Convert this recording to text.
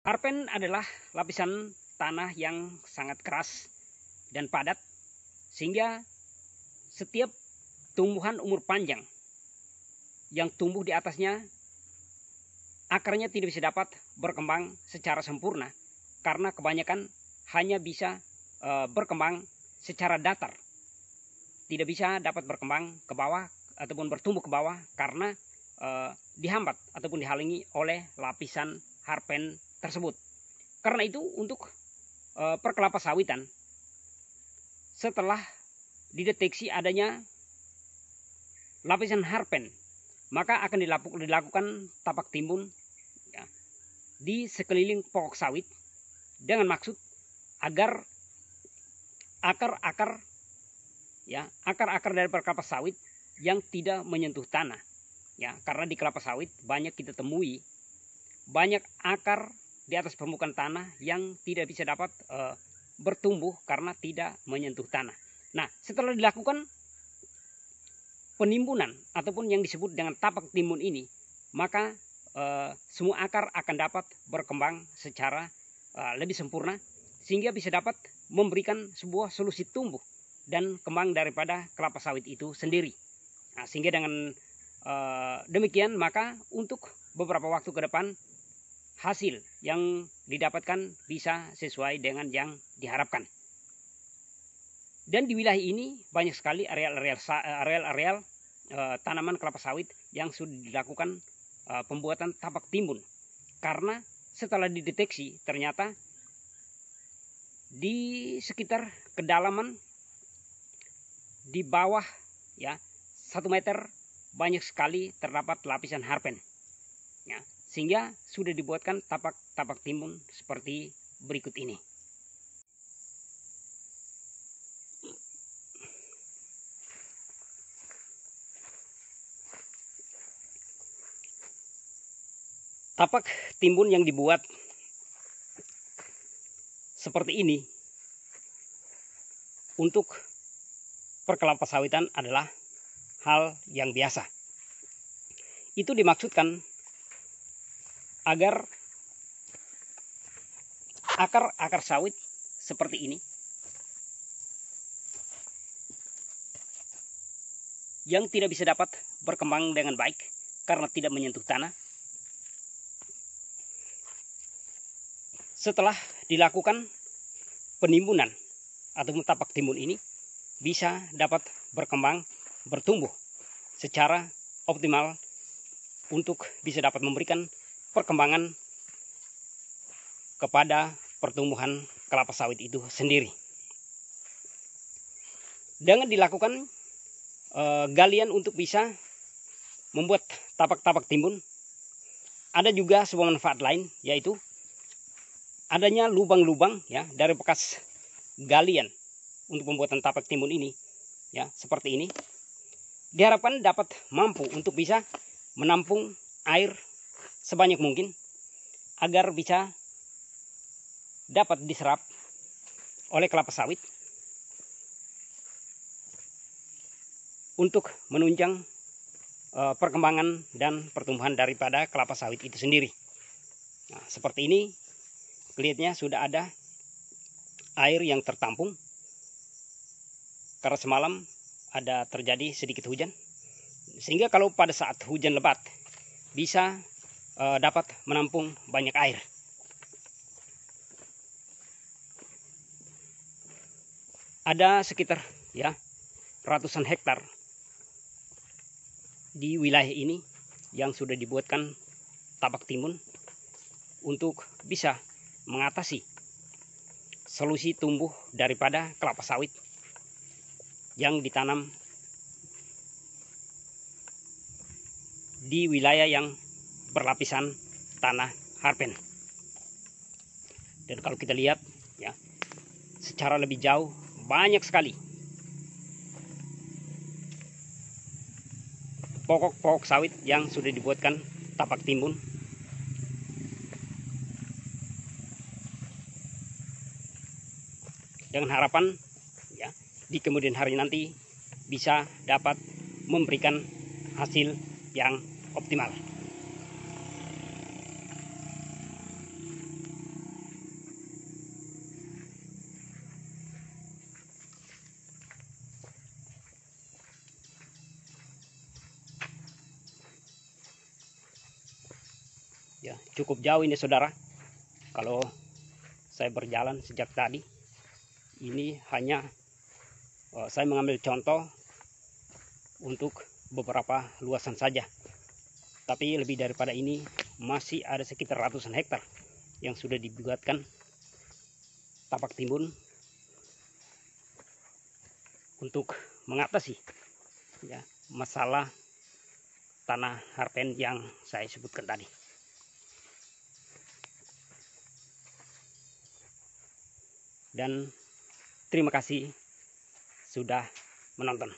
Harpen adalah lapisan tanah yang sangat keras dan padat, sehingga setiap tumbuhan umur panjang yang tumbuh di atasnya, akarnya tidak bisa dapat berkembang secara sempurna karena kebanyakan hanya bisa berkembang secara datar, tidak bisa dapat berkembang ke bawah ataupun bertumbuh ke bawah karena dihambat ataupun dihalangi oleh lapisan harpen tersebut. Karena itu untuk perkelapa sawitan, setelah dideteksi adanya lapisan harpen, maka akan dilakukan tapak timbun ya, di sekeliling pokok sawit dengan maksud agar akar-akar dari kelapa sawit yang tidak menyentuh tanah ya, karena di kelapa sawit banyak kita temui banyak akar di atas permukaan tanah yang tidak bisa dapat bertumbuh karena tidak menyentuh tanah. Nah, setelah dilakukan penimbunan ataupun yang disebut dengan tapak timbun ini, maka semua akar akan dapat berkembang secara lebih sempurna sehingga bisa dapat memberikan sebuah solusi tumbuh dan kembang daripada kelapa sawit itu sendiri. Nah, sehingga dengan demikian maka untuk beberapa waktu ke depan hasil yang didapatkan bisa sesuai dengan yang diharapkan. Dan di wilayah ini banyak sekali areal tanaman kelapa sawit yang sudah dilakukan pembuatan tapak timbun, karena setelah dideteksi ternyata di sekitar kedalaman di bawah ya 1 meter banyak sekali terdapat lapisan harpen ya, sehingga sudah dibuatkan tapak timbun seperti berikut ini. Tapak timbun yang dibuat seperti ini untuk perkelapa sawitan adalah hal yang biasa. Itu dimaksudkan agar akar-akar sawit seperti ini yang tidak bisa dapat berkembang dengan baik karena tidak menyentuh tanah, setelah dilakukan penimbunan atau tapak timbun ini bisa dapat berkembang, bertumbuh secara optimal untuk bisa dapat memberikan perkembangan kepada pertumbuhan kelapa sawit itu sendiri. Dengan dilakukan galian untuk bisa membuat tapak-tapak timbun, ada juga sebuah manfaat lain, yaitu adanya lubang-lubang ya dari bekas galian untuk pembuatan tapak timbun ini ya, seperti ini. Diharapkan dapat mampu untuk bisa menampung air sebanyak mungkin agar bisa dapat diserap oleh kelapa sawit untuk menunjang perkembangan dan pertumbuhan daripada kelapa sawit itu sendiri. Nah, seperti ini kelihatannya sudah ada air yang tertampung karena semalam ada terjadi sedikit hujan, sehingga kalau pada saat hujan lebat bisa dapat menampung banyak air. Ada sekitar ya ratusan hektar di wilayah ini yang sudah dibuatkan tapak timbun untuk bisa mengatasi solusi tumbuh daripada kelapa sawit yang ditanam di wilayah yang berlapisan tanah harpen. Dan kalau kita lihat ya secara lebih jauh, banyak sekali pokok-pokok sawit yang sudah dibuatkan tapak timbun. Dengan harapan ya di kemudian hari nanti bisa dapat memberikan hasil yang optimal. Ya, cukup jauh ini saudara. Kalau saya berjalan sejak tadi, ini hanya saya mengambil contoh untuk beberapa luasan saja. Tapi lebih daripada ini masih ada sekitar ratusan hektar yang sudah dibuatkan tapak timbun untuk mengatasi ya masalah tanah harpen yang saya sebutkan tadi. Dan terima kasih sudah menonton.